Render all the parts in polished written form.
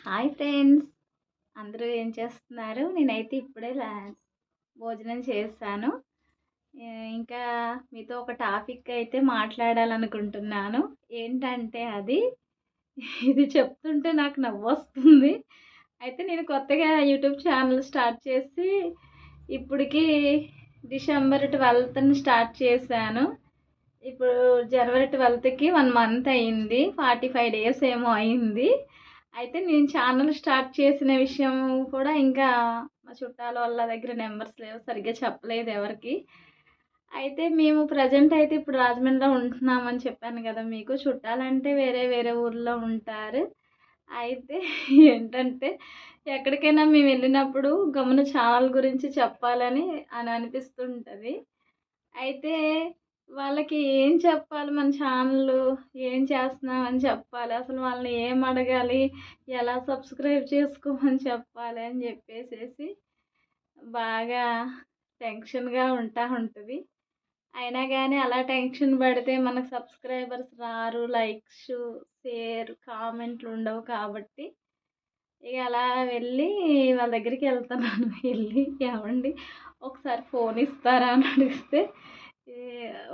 Hi friends, అందరూ ఏం చేస్తున్నారు? నేనైతే ఇప్పుడే భోజనం చేశాను. ఇంకా మీతో ఒక టాపిక్ అయితే మాట్లాడాలనుకుంటున్నాను. ఏంటంటే ఇది చెప్తుంటే నాకు నవ్వొస్తుంది. అయితే నేను కొత్తగా యూట్యూబ్ ఛానల్ స్టార్ట్ చేసి ఇప్పటికి డిసెంబర్ 12న స్టార్ట్ చేశాను. ఇప్పుడు జనవరి 12కి 1 మంత్ అయింది. 45 డేస్ ఏమో అయింది. అయితే నేను ఛానల్ స్టార్ట్ చేసిన విషయం కూడా ఇంకా మా చుట్టాల వాళ్ళ దగ్గర నెంబర్స్ లేవు. సరిగ్గా చెప్పలేదు ఎవరికీ. అయితే మేము ప్రెజెంట్ అయితే ఇప్పుడు రాజమండ్రిలో ఉంటున్నామని చెప్పాను కదా మీకు. చుట్టాలంటే వేరే వేరే ఊర్లో ఉంటారు. అయితే ఏంటంటే ఎక్కడికైనా మేము వెళ్ళినప్పుడు గమ్మున ఛానల్ గురించి చెప్పాలని అనిపిస్తుంటది. అయితే వాళ్ళకి ఏం చెప్పాలి, మన ఛానల్లు ఏం చేస్తున్నామని చెప్పాలి, అసలు వాళ్ళని ఏం అడగాలి, ఎలా సబ్స్క్రైబ్ చేసుకోమని చెప్పాలి అని చెప్పేసేసి బాగా టెన్షన్గా ఉంటుంది. అయినా కానీ అలా టెన్షన్ పడితే మనకు సబ్స్క్రైబర్స్ రారు, లైక్స్, షేర్, కామెంట్లు ఉండవు. కాబట్టి ఇక అలా వెళ్ళి వాళ్ళ దగ్గరికి వెళ్తున్నాను. వెళ్ళి ఏమండి ఒకసారి ఫోన్ ఇస్తారా అని అడిగితే ఈ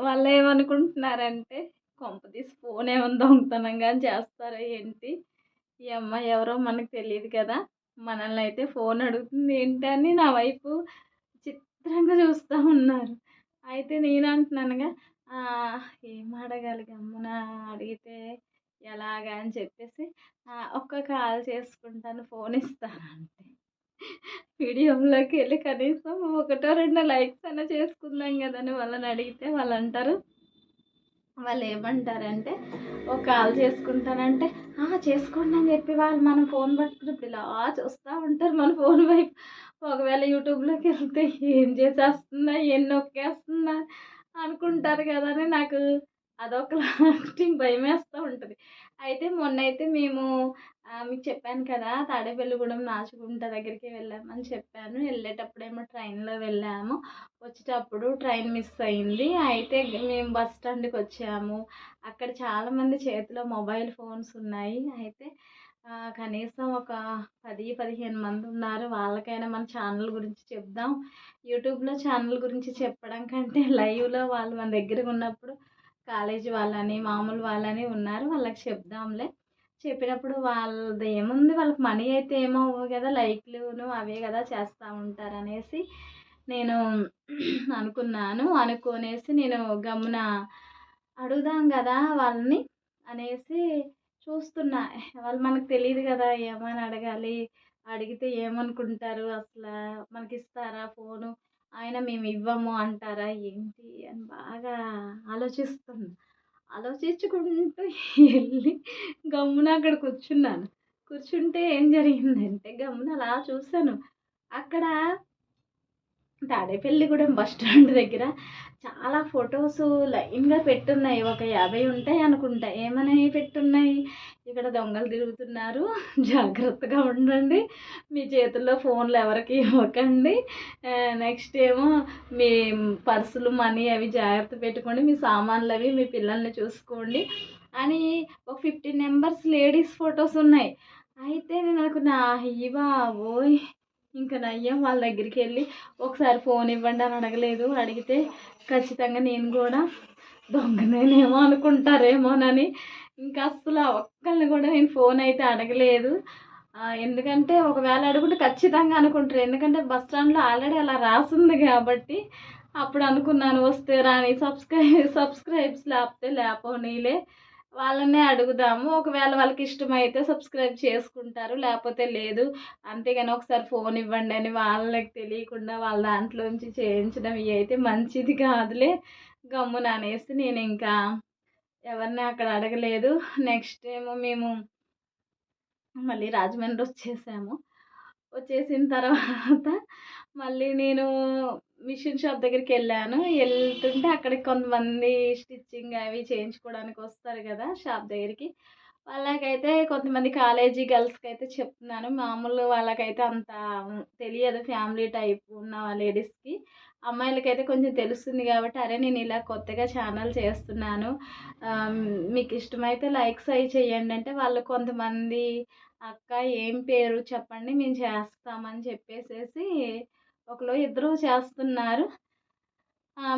వాళ్ళు ఏమనుకుంటున్నారంటే కొంపతీసి ఫోన్ ఏమైనా దొంగతనంగా చేస్తారా ఏంటి, ఈ అమ్మాయి ఎవరో మనకు తెలియదు కదా, మనల్ని అయితే ఫోన్ అడుగుతుంది ఏంటని నా వైపు చిత్రంగా చూస్తూ ఉన్నారు. అయితే నేను అంటున్నానుగా "ఆ, ఏం అడగాలి గమ్మున అడిగితే ఎలాగా అని చెప్పేసి ఒక్క కాల్ చేసుకుంటాను, ఫోన్ ఇస్తాను అంటే వీడియోలోకి వెళ్ళి కనీసం ఒకటో రెండో లైక్స్ అయినా చేసుకుందాం కదా అని వాళ్ళని అడిగితే వాళ్ళు ఏమంటారంటే ఒక కాల్ చేసుకుంటానంటే చేసుకోండి అని చెప్పి వాళ్ళు మనం ఫోన్ పట్టుకుని ఇప్పుడు ఇలా చూస్తూ ఉంటారు మన ఫోన్ వైపు. ఒకవేళ యూట్యూబ్లోకి వెళ్తే ఏం చేసేస్తుందా, ఏం నొక్కేస్తుందా అనుకుంటారు కదా అని నాకు అదొక భయం వేస్తూ ఉంటుంది. అయితే మొన్నైతే మేము మీకు చెప్పాను కదా, తాడేపల్లిగూడెం నాచుగుంట దగ్గరికి వెళ్ళామని చెప్పాను. వెళ్ళేటప్పుడేమో ట్రైన్లో వెళ్ళాము, వచ్చేటప్పుడు ట్రైన్ మిస్ అయింది. అయితే మేము బస్ స్టాండ్కి వచ్చాము. అక్కడ చాలామంది చేతిలో మొబైల్ ఫోన్స్ ఉన్నాయి. అయితే కనీసం ఒక 10-15 మంది ఉన్నారు. వాళ్ళకైనా మన ఛానల్ గురించి చెప్దాం. యూట్యూబ్లో ఛానల్ గురించి చెప్పడం కంటే లైవ్లో వాళ్ళు మన దగ్గర ఉన్నప్పుడు కాలేజీ వాళ్ళని మామూలు వాళ్ళని ఉన్నారు, వాళ్ళకి చెప్దాంలే. చెప్పినప్పుడు వాళ్ళది ఏముంది, వాళ్ళకి మనీ అయితే ఏమవ్వవు కదా, లైక్లును అవే కదా చేస్తూ ఉంటారనేసి నేను అనుకునేసి నేను గమ్మున అడుగుదాం కదా వాళ్ళని అనేసి చూస్తున్నా. వాళ్ళు మనకు తెలియదు కదా, ఏమని అడగాలి, అడిగితే ఏమనుకుంటారు, అసలు మనకిస్తారా ఫోను, అయినా మేము ఇవ్వము అంటారా ఏంటి అని బాగా ఆలోచిస్తున్నా. ఆలోచించుకుంటూ వెళ్ళి గమ్మున అక్కడ కూర్చున్నాను. కూర్చుంటే ఏం జరిగిందంటే గమ్మున అలా చూసాను. అక్కడ తాడేపల్లిగూడెం బస్ స్టాండ్ దగ్గర చాలా ఫొటోస్ లైన్గా పెట్టున్నాయి. ఒక 50 ఉంటాయి అనుకుంటా. ఏమని పెట్టున్నాయి, ఇక్కడ దొంగలు తిరుగుతున్నారు, జాగ్రత్తగా ఉండండి, మీ చేతుల్లో ఫోన్లు ఎవరికి ఇవ్వకండి, నెక్స్ట్ ఏమో మీ పర్సులు మనీ అవి జాగ్రత్త పెట్టుకోండి, మీ సామాన్లు అవి మీ పిల్లల్ని చూసుకోండి అని ఒక 15 మెంబర్స్ లేడీస్ ఫొటోస్ ఉన్నాయి. అయితే నేను అనుకున్నా అయ్య బాబోయ్, ఇంకా నయ్యం వాళ్ళ దగ్గరికి వెళ్ళి ఒకసారి ఫోన్ ఇవ్వండి అని అడగలేదు. అడిగితే ఖచ్చితంగా నేను కూడా దొంగనేనేమో అనుకుంటారేమోనని ఇంకా అస్సలు ఒక్కళ్ళని కూడా నేను ఫోన్ అయితే అడగలేదు. ఎందుకంటే ఒకవేళ అడుగుంటే ఖచ్చితంగా అనుకుంటారు. ఎందుకంటే బస్ స్టాండ్లో ఆల్రెడీ అలా రాసింది కాబట్టి అప్పుడు అనుకున్నాను వస్తే రాని, సబ్స్క్రైబ్స్ లేకపోతే లేపోనీలే, వాళ్ళనే అడుగుదాము, ఒకవేళ వాళ్ళకి ఇష్టమైతే సబ్స్క్రైబ్ చేసుకుంటారు, లేకపోతే లేదు. అంతేగాని ఒకసారి ఫోన్ ఇవ్వండి అని వాళ్ళకి తెలియకుండా వాళ్ళ దాంట్లోంచి చేయించడం ఇవి అయితే మంచిది కాదులే గమ్మున అనేసి నేను ఇంకా ఎవరిని అక్కడ అడగలేదు. నెక్స్ట్ ఏమో మేము మళ్ళీ రాజమండ్రి వచ్చేసాము. వచ్చేసిన తర్వాత మళ్ళీ నేను మిషన్ షాప్ దగ్గరికి వెళ్ళాను. వెళ్తుంటే అక్కడికి కొంతమంది స్టిచ్చింగ్ అవి చేయించుకోవడానికి వస్తారు కదా షాప్ దగ్గరికి. వాళ్ళకైతే కొంతమంది కాలేజీ గర్ల్స్కి అయితే చెప్తున్నాను, మామూలు వాళ్ళకైతే అంత తెలియదు, ఫ్యామిలీ టైప్ ఉన్న లేడీస్కి. అమ్మాయిలకైతే కొంచెం తెలుస్తుంది కాబట్టి అరే నేను ఇలా కొత్తగా ఛానల్ చేస్తున్నాను, మీకు ఇష్టమైతే లైక్స్ అవి చేయండి అంటే వాళ్ళు కొంతమంది అక్క ఏం పేరు చెప్పండి మేము చేస్తామని చెప్పేసేసి ఒకళ్ళు ఇద్దరు చేస్తున్నారు.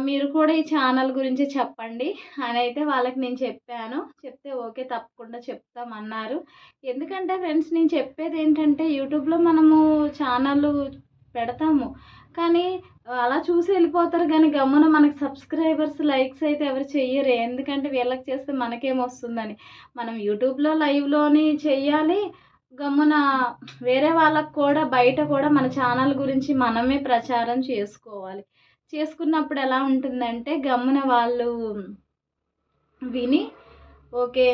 మీరు కూడా ఈ ఛానల్ గురించి చెప్పండి అని అయితే వాళ్ళకి నేను చెప్పాను. చెప్తే ఓకే తప్పకుండా చెప్తామన్నారు. ఎందుకంటే ఫ్రెండ్స్ నేను చెప్పేది ఏంటంటే యూట్యూబ్‌లో మనము ఛానల్లు పెడతాము. కానీ అలా చూసి వెళ్ళిపోతారు గానీ గమ్మున మనకి సబ్స్క్రైబర్స్, లైక్స్ అయితే ఎవరు చెయ్యరే. ఎందుకంటే వీళ్ళకి చేస్తే మనకేమొస్తుందని. మనం యూట్యూబ్‌లో లైవ్‌లోని చెయ్యాలి. గమ్మున వేరే వాళ్ళకి కూడా బయట కూడా మన ఛానల్ గురించి మనమే ప్రచారం చేసుకోవాలి. చేసుకున్నప్పుడు ఎలా ఉంటుందంటే గమ్మున వాళ్ళు విని ఓకే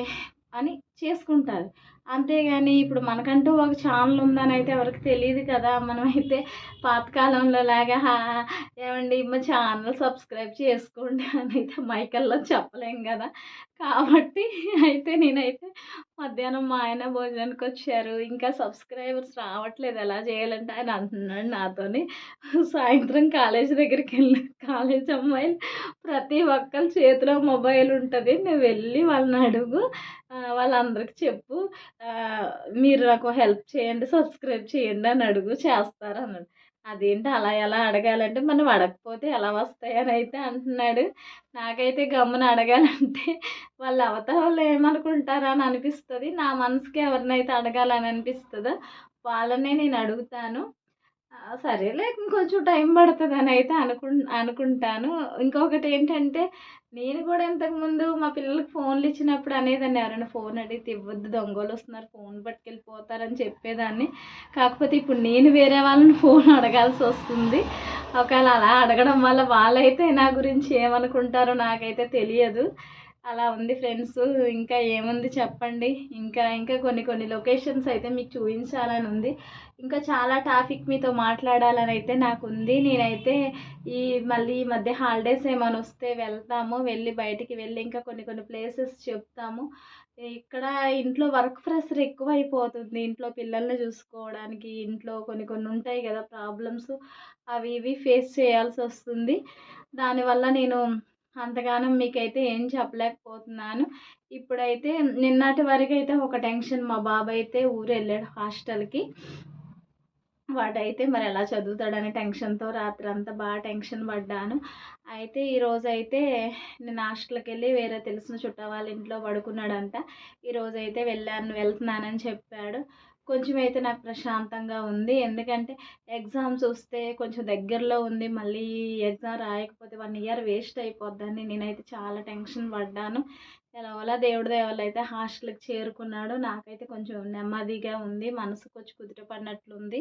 అని చేసుకుంటారు. అంతేగాని ఇప్పుడు మనకంటూ ఒక ఛానల్ ఉందని అయితే ఎవరికీ తెలీదు కదా! మనమైతే పాతకాలంలో లాగా ఏవండీ మా ఛానల్ సబ్స్క్రైబ్ చేసుకోండి అని అయితే మైకల్లో చెప్పలేం కదా! కాబట్టి నేనైతే మధ్యాహ్నం మా ఆయన భోజనానికొచ్చారు. ఇంకా సబ్స్క్రైబర్స్ రావట్లేదు ఎలా చేయాలంటే ఆయన అంటున్నాడు నాతోని. సాయంత్రం కాలేజీ దగ్గరికెళ్ళి కాలేజీ అమ్మాయిలు ప్రతి ఒక్కళ్ళ చేతిలో మొబైల్ ఉంటది. నువ్వు వెళ్ళి వాళ్ళని అడుగు. వాళ్ళందరికి చెప్పు. మీరు నాకు హెల్ప్ చేయండి, సబ్స్క్రైబ్ చేయండి అని అడుగు చేస్తారన్నాడు. అదేంటి అలా ఎలా అడగాలంటే మనం అడగకపోతే ఎలా వస్తాయని అయితే అంటున్నాడు. నాకైతే గమ్మున అడగాలంటే వాళ్ళ అవతల వాళ్ళు ఏమనుకుంటారా అని అనిపిస్తది. నా మనసుకి ఎవరినైతే అడగాలని అనిపిస్తదో వాళ్ళనే నేను అడుగుతాను. సరేలే ఇంకొంచెం టైం పడతదని అయితే అనుకుంటాను. ఇంకొకటేంటంటే నేను కూడా ఇంతకుముందు మా పిల్లలకి ఫోన్లు ఇచ్చినప్పుడు అనేదాన్ని ఎవరైనా ఫోన్ అడిగితే ఇవ్వద్దు దొంగోళ్ళొస్తున్నారు ఫోన్ పట్టుకెళ్ళిపోతారని చెప్పేదాన్ని. కాకపోతే ఇప్పుడు నేను వేరే వాళ్ళని ఫోన్ అడగాల్సొస్తుంది. ఒకవేళ అలా అడగడం వల్ల వాళ్ళైతే నా గురించి ఏమనుకుంటారో నాకైతే తెలియదు. అలా ఉంది ఫ్రెండ్స్. ఇంకా ఏముంది చెప్పండి. ఇంకా కొన్ని లొకేషన్స్ అయితే మీకు చూపించాలని ఉంది. ఇంకా చాలా టాపిక్ మీతో మాట్లాడాలని అయితే నాకుంది. నేనైతే మళ్ళీ ఈ మధ్య హాలిడేస్ ఏమైనా వస్తే వెళ్తాము. బయటికి వెళ్ళి ఇంకా కొన్ని ప్లేసెస్ చెప్తాము. ఇక్కడ ఇంట్లో వర్క్ ప్రెషర్ ఎక్కువైపోతుంది. ఇంట్లో పిల్లల్ని చూసుకోవడానికి ఇంట్లో కొన్ని ఉంటాయి కదా ప్రాబ్లమ్స్. అవి ఇవి ఫేస్ చేయాల్సొస్తుంది. దానివల్ల నేను అంతగానం మీకైతే ఏం చెప్పలేకపోతున్నాను. ఇప్పుడైతే నిన్నటి వరకైతే ఒక టెన్షన్ మా బాబైతే ఊరెళ్ళాడు హాస్టల్‌కి. వాడైతే మరి ఎలా చదువుతాడనే టెన్షన్‌తో రాత్రంతా బాగా టెన్షన్ పడ్డాను. అయితే ఈరోజైతే నేను హాస్టల్‌కెళ్ళి వేరే తెలిసిన చుట్టాల వాళ్ళ ఇంట్లో పడుకున్నాడంట. ఈరోజైతే వెళ్తున్నానని చెప్పాడు. కొంచెం అయితే నాకు ప్రశాంతంగా ఉంది. ఎందుకంటే ఎగ్జామ్స్ వస్తే కొంచెం దగ్గరలో ఉంది. మళ్ళీ ఎగ్జామ్ రాయకపోతే 1 ఇయర్ వేస్ట్ అయిపోద్దని నేనైతే చాలా టెన్షన్ పడ్డాను. ఎలాగోలా దేవుడి దయ వల్ల అయితే హాస్టల్‌కి చేరుకున్నాడు. నాకైతే కొంచెం నెమ్మదిగా ఉంది. మనసు కొంచెం కుదుట పడినట్లుంది.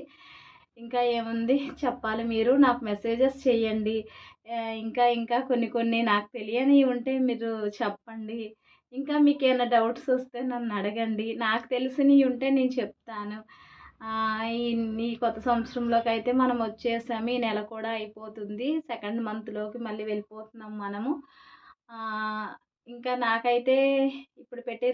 ఇంకా ఏముంది చెప్పాలి మీరు నాకు మెసేజెస్ చేయండి. ఇంకా కొన్ని నాకు తెలియనివి ఉంటే మీరు చెప్పండి. ఇంకా మీకేమైనా డౌట్స్ వస్తే నన్ను అడగండి. నాకు తెలిసినవి ఉంటే నేను చెప్తాను. ఈ కొత్త సంవత్సరంలోకి అయితే మనం వచ్చేసాము. ఈ నెల కూడా అయిపోతుంది. సెకండ్ మంత్‌లోకి మళ్ళీ వెళ్ళిపోతున్నాం మనము. ఇంకా నాకైతే ఇప్పుడు పెట్టే